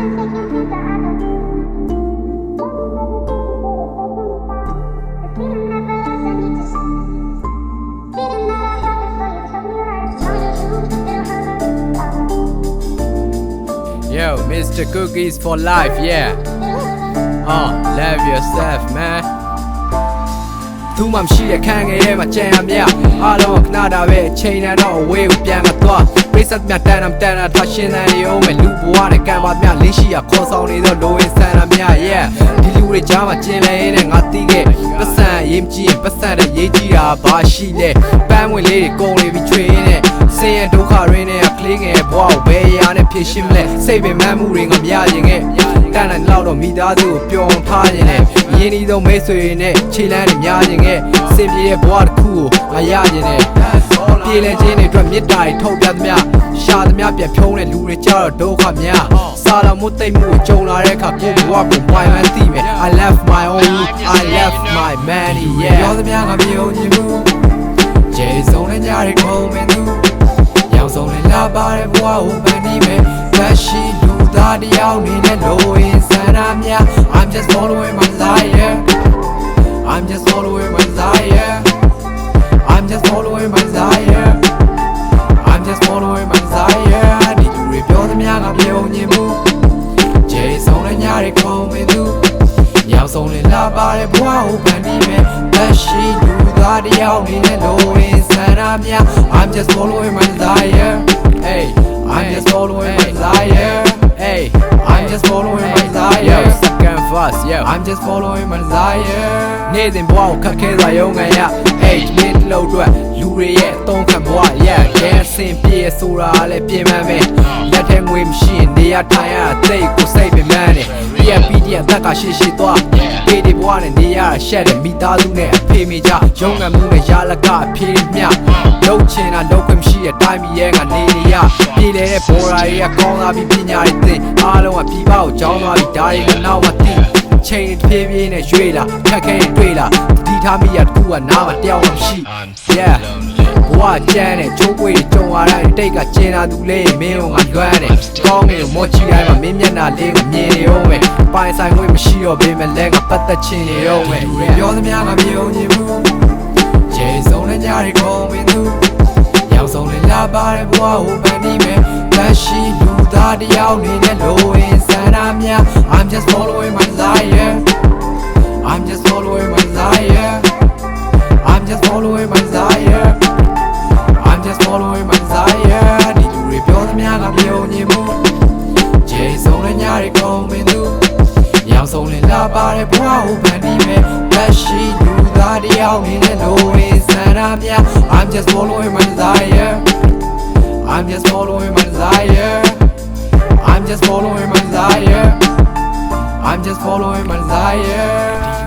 Yo, Mr. Cookies for life, yeah. Love yourself, man. သူမှမရှိတဲ့ခန်းငယ်ထဲမှာကြံရမြအားလုံးကခဏတာပဲအချိန်နဲ့တော့အဝေးကိုပြန်မသွားပိတ်ဆက်မြတန်တာထားရှင်းတဲ့နေအောင်ပဲလူဘဝနဲ့ကံပါမြလင်းရှိရခေါ်ဆောင်နေတော့လိုဝင်ဆန်တာမြ yeah ဒီလူတွေကြားမှာကျင်လဲတဲ့ငါတီးခဲ့ပတ်စံရေးမကြည့်ပတ်စံတဲ့ရေးကြည့်တာဘာရှိလဲပန်းဝင်လေးတွေကုန်နေပြီးချွေးနဲ့ဆင်းရဲဒုက္ခရင်းနဲ့ကလေးငယ်ဘဝကိုဘယ်ရာနဲ့ဖြစ်ရှင်းမလဲစိတ်ပင်မမှုတွေငါမရရင်ခဲ့တန်တဲ့လောက်တော့မိသားစုကိုပျော်ထားရင်နဲ့ရင်းနှီးဆုံးမိတ်ဆွေတွေနဲ့ခြေလမ်းတွေများရင်ခဲ့စင်ပြေတဲ့ဘဝတစ်ခုကိုငါရရင်နဲ့ပြေလည်ခြင်းတွေအတွက်မေတ္တာတွေထုတ်ပြသမျှရှာသမျှပြန်ဖြုံးတဲ့လူတွေကြတော့ဒုက္ခများစာလောင်မှုတိတ်မှုကိုကြုံလာတဲ့အခါကိုယ့်ဘဝကိုပိုင်မှန်းသိမယ် I love my own I love my money yeah ပြောသမျှငါမယုံကြည်ဘူးကျေဆုံးတဲ့ညတွေကုန်မယ်သူရောင်ဆုံးနဲ့လာပါတဲ့ဘဝကိုပန်းပြီးမယ်လက်ရှိလူသားတယောက်နေနဲ့လိုရင်စန္ဒများ I'm just following my desire I'm just following my desire I'm just following my desire I'm just following my desire ဒီလူတွေပြောသမျှငါပြုံးညင်မှုကျေဆုံးတဲ့ညတွေကုန်မယ်သူရောင်ဆုံးနဲ့လာပါတဲ့ဘဝကိုပန်းပြီးမယ်လက်ရှိလူသားတယောက်နေနဲ့လိုရင်စန္ဒများ I'm just following my desire hey I'm just following my desire hey I'm just following my desire second verse yo I'm just following my desire နေ့စဉ်ဘဝကိုခက်ခဲစွာရုန်းကန်ရ hey ဒီနေ့တစ်လုံးအတွက်လူတွေရဲ့အသုံးခံဘဝ yeah ရဲစင်ပြေဆိုတာလည်းပြင်မှန်းပဲလက်ထဲငွေမရှိရင်နေရထိုင်ရတာသိကိုစိတ်ပင်ပန်းတယ်PDP အသက်ကရှိသွားပေဒီဘဝနဲ့နေရတာရှက်တယ်မိသားစုနဲ့အဖေမိကြရုံးငံမှုနဲ့ရလကအဖေမြလုံးချင်တာလုံးခွင့်မရှိတဲ့တိုင်းပြည်ရဲ့ကနေနေရပြည်လေတဲ့ဘော်ရာတွေကကောင်းလာပြီးပညာတွေသိအားလုံးကပြည်ပကိုကြောင်းသွားပြီးဒါတွေကနောက်မှသိချိန်တစ်ပြေးပြေးနဲ့ရွေ့လာခက်ခဲတွေ့လာတီးထားမိရတခုကနားမှာတယောက်မှမရှိ yeah ဘဝကျန်းတဲ့ချိုးပွေကြုံရတဲ့တိတ်ကကျင်လာသူလေးမင်းကငါလွမ်းတယ်ကောင်းငယ်မော်ချီတိုင်းမှာမင်းမျက်နှာလေးကမြင်နေအောင်ပဲပိုင်ဆိုင်ခွင့်မရှိတော့ပေမဲ့လည်းကပတ်သက်ချင်နေတော့ပဲပြောသမျှငါမယုံကြည်ဘူးကျေဆုံးတဲ့ညတွေကုန်ပြီသူရောင်ဆုံးနဲ့လာပါတဲ့ဘဝကိုပန်းပြီးမယ်လက်ရှိလူသားတယောက်နေနဲ့လိုရင်စန္ဒများ I'm just following my desire I'm just following my desire I'm just following my desire I'm just following my desire ဒီလူတွေပြောသမျှငါမယုံကြည်ဘူးကျေဆုံးတဲ့ညတွေကုန်ပြီသူရောင်ဆုံးနဲ့လာပါတဲ့ဘဝကိုပန်းပြီးမယ်လက်ရှိလူသားတယောက်နေနဲ့လိုရင်စန္ဒများ I'm just following my desire I'm just following my desire I'm just following my desire I'm just following my desire